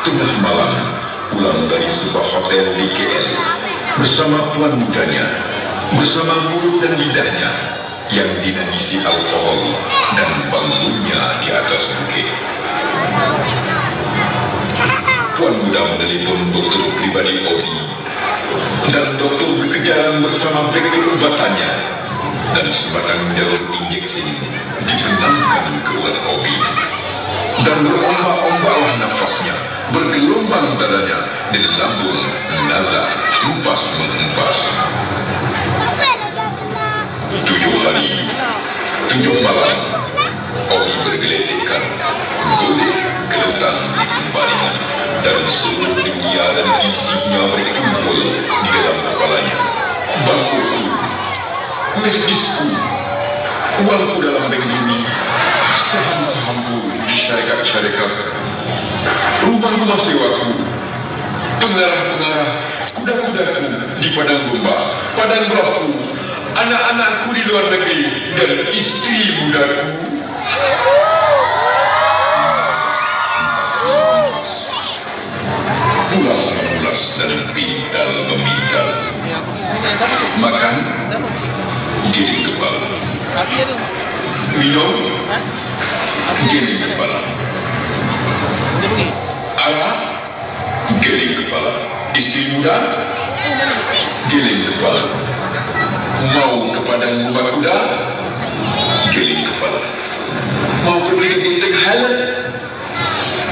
Tengah malam, pulang dari sebuah hotel di KL bersama tuan mudanya, bersama mulut dan lidahnya yang dinajisi alkohol dan bangunnya di atas bukit. Tuan muda menelpon dokter pribadi Obi, dan dokter berkejaran bersama beg obatannya, dan sebatang jarum injeksi dibenamkan ke urat Obi, dan berombak-ombaklah nafasnya, bergelombang dadanya, dan lambung nazar hempas menghempas. 7 hari, 7 malam, Obi bergeletekkan, golek, geletang di kembaringan, dan seluruh dunia dan isinya berkumpul di dalam kepalanya. Bangkuku, mesjidku, uangku dalam bank ini, saham-sahamku di syarikat-syarikat, rumah-rumah sewaku, pengarah-pengarah, kuda-kudaku di padang domba, padang berapu, anak-anakku di luar negeri, dan istri mudaku. Pulas-pulas dan pintal-memintal. Makan, giling kepala. Minum, giling kepala. Anak, giling kepala. Istri muda, giling kepala. Mau ke padang domba kuda, giling kepala. Mau pergi ke Bintang Highland,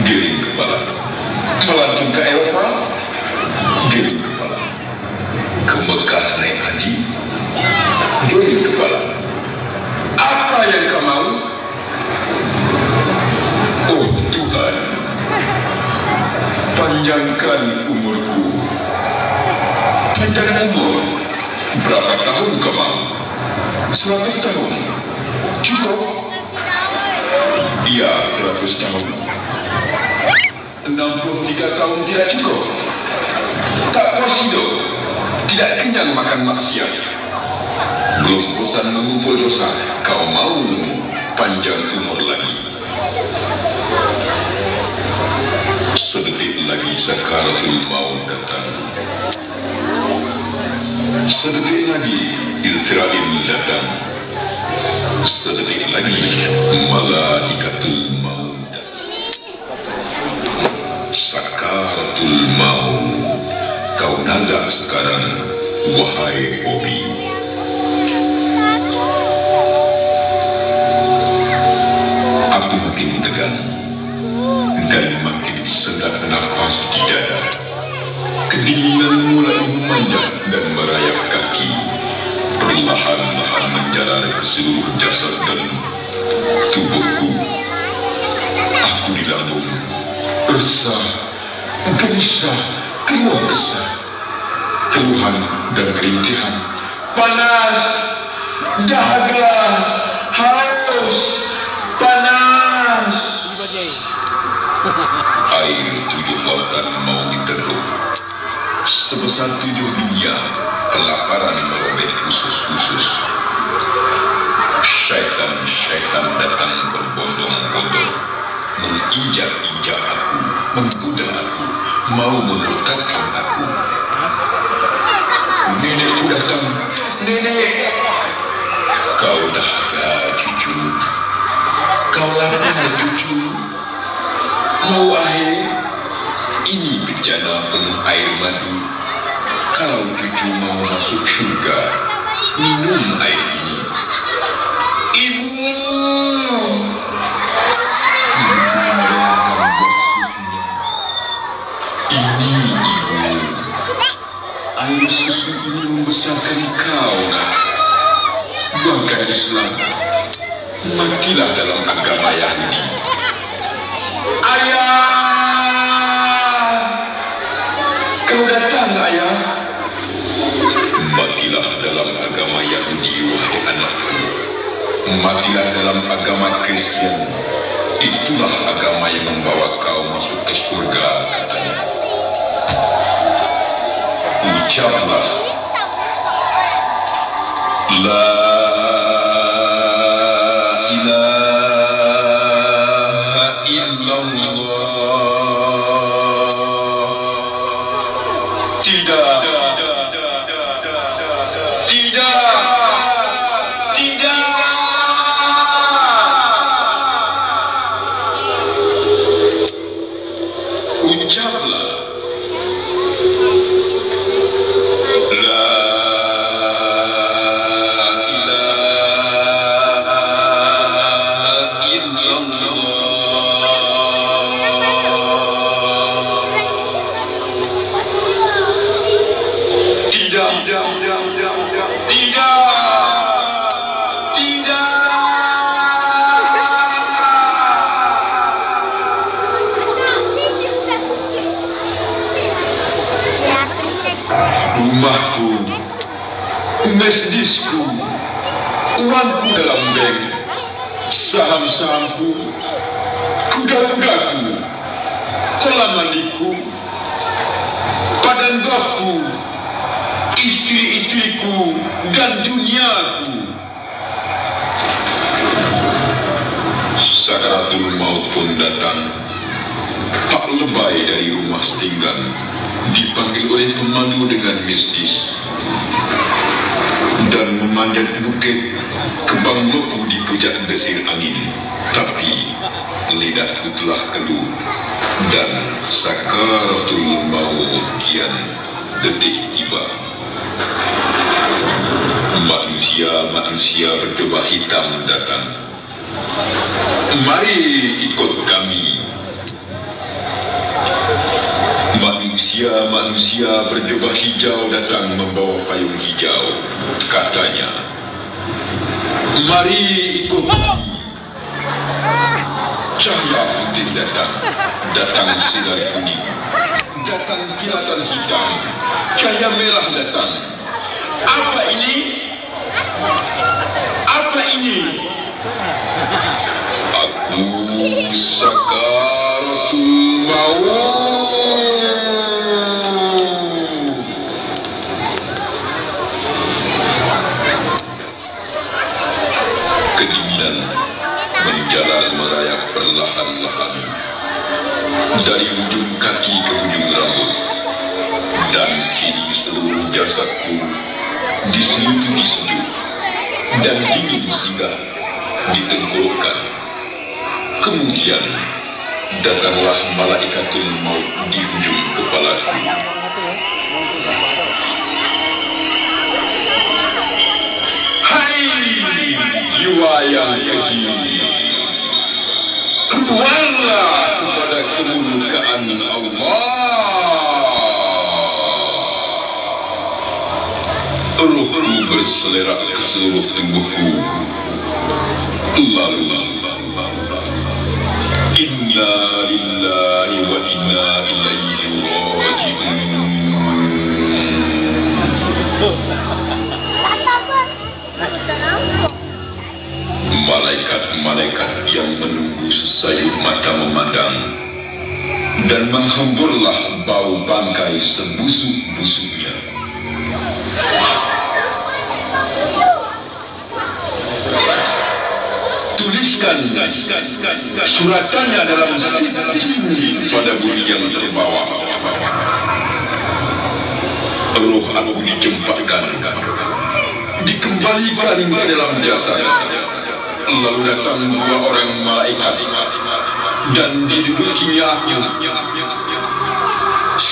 giling kepala. Melancong ke Eropa, giling kepala. Ke Mekah naik haji, giling kepala. Apa yang kau mau? Oh Tuhan, panjangkan umurku. Panjangkan umur. Berapa tahun kau mau? 100 tahun. Cukup? Iya, 100 tahun. 63 tahun tidak cukup. Tak puas hidup, tidak kenyang makan maksiat. Belum bosan mengumpul dosa, kau mau panjang umur lagi. Sedetik lagi sakaratul maut datang. Sedetik lagi Israel datang. Sedetik lagi malaikatul maut. Sakaratul maut. Kau nazar sekarang, wahai Obi. Aku makin tegang dan makin sedak nafas di dada. Kedinginan mulai memanjat dan merayap kaki, perlahan-lahan menjalar ke seluruh jasad dan tubuhku. Aku dilambung, resah, gelisah, keluar kesah, keluhan dan kerintihan, panas, dahaga, haus, panas. Air 7 lautan mau diteruk. Sebesar 7 dunia, kelaparan merobek usus-usus. Syaitan-syaitan datang berbondong-bondong, menginjak-injak aku, menggoda aku, mau memurtadkan aku. Nenekku datang, nenek. Kau dahaga cucu, kau lapar cucu. Mau air? Ini bejana penuh air madu. Kalau cucu mau masuk surga, minum air ini. Ibu! Ini ibu. Air susu ini membesarkan kau, nak. Bangga Islam. Matilah dalam agama Yahudi. Ayah! Kau datang, ayah. Matilah dalam agama Yahudi, wahai anakku. Matilah dalam agama Kristen. Itulah agama yang membawa kau masuk ke surga, katanya. Ucaplah, La ilaha illallah. Ucaplah, La ilaha illallah. Tidak. Rumahku, masjidku, uangku dalam bank, saham-sahamku, kuda-kudaku, kolam mandiku, padang golfku, istri-istriku, dan duniaku. Sakaratul maut pun datang, tak lebay dari rumah setinggan, dipanggil oleh pemandu dengan mistis, dan memanjat bukit kembang lopu di puncak desir angin. Tapi lidahku telah keluh, dan sakaratul maut kian detik tiba. Manusia berjubah hitam datang. Mari ikut kami. Manusia berjubah hijau datang membawa payung hijau. Katanya, mari ikut kami. Cahaya putih datang sinar kuning, datang kilatan hitam, cahaya merah datang. Apa ini? Aku sakaratul maut. Kedinginan menjalar merayap perlahan-lahan dari ujung kaki ke ujung rambut, dan kini seluruh jasadku diselimuti sejuk dan dingin singgah di tenggorokan. Kemudian datanglah malaikatul maut di ujung kepalaku. Hai jiwa yang keji, keluarlah kepada kemurkaan Allah. Ruhku berselerak ke seluruh tubuhku. Lalu inna lillahi wa inna ilaihi raji'un. Malaikat-malaikat yang menunggu sesayup mata memandang, dan menghemburlah bau bangkai sebusuk-busuknya. Tuliskan suratannya dalam sini pada bumi yang terbawa. Roh aku dijempakkan, dikembalikan ke dalam jasad. Lalu datang dua orang malaikat dan didudukinya.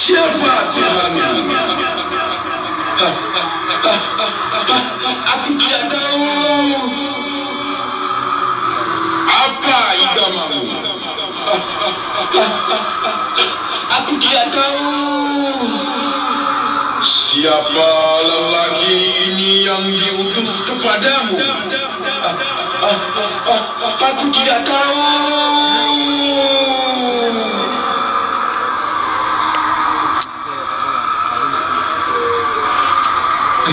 Siapa Tuhanmu? Aku tidak tahu. Apa agamamu? Aku tidak tahu. Siapa lelaki ini yang diutus kepadamu? Aku tidak tahu.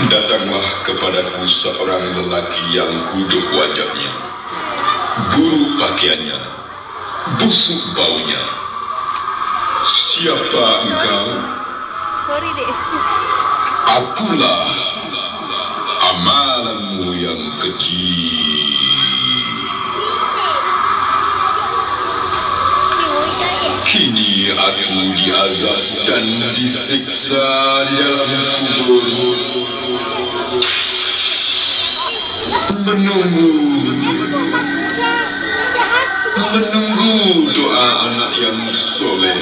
Datanglah kepadaku seorang lelaki yang kuduk wajahnya, buruk pakaiannya, busuk baunya. Siapa engkau? Akulah amalanmu yang keji. Kini aku diazab dan disiksa di dalam kubur, menunggu doa anak yang soleh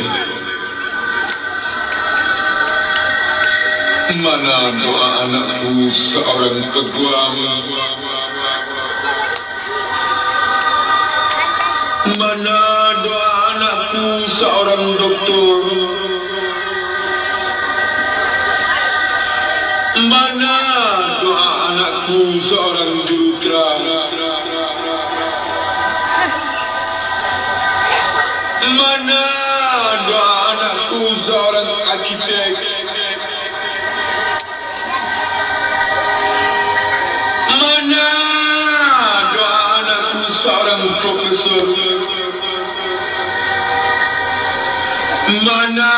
Mana doa anakku seorang peguam? Mana doa anakku seorang doktor? Mana doa anakku seorang juruterang? Mana doa anakku seorang arkitek? Mana doa anakku seorang profesor? Mana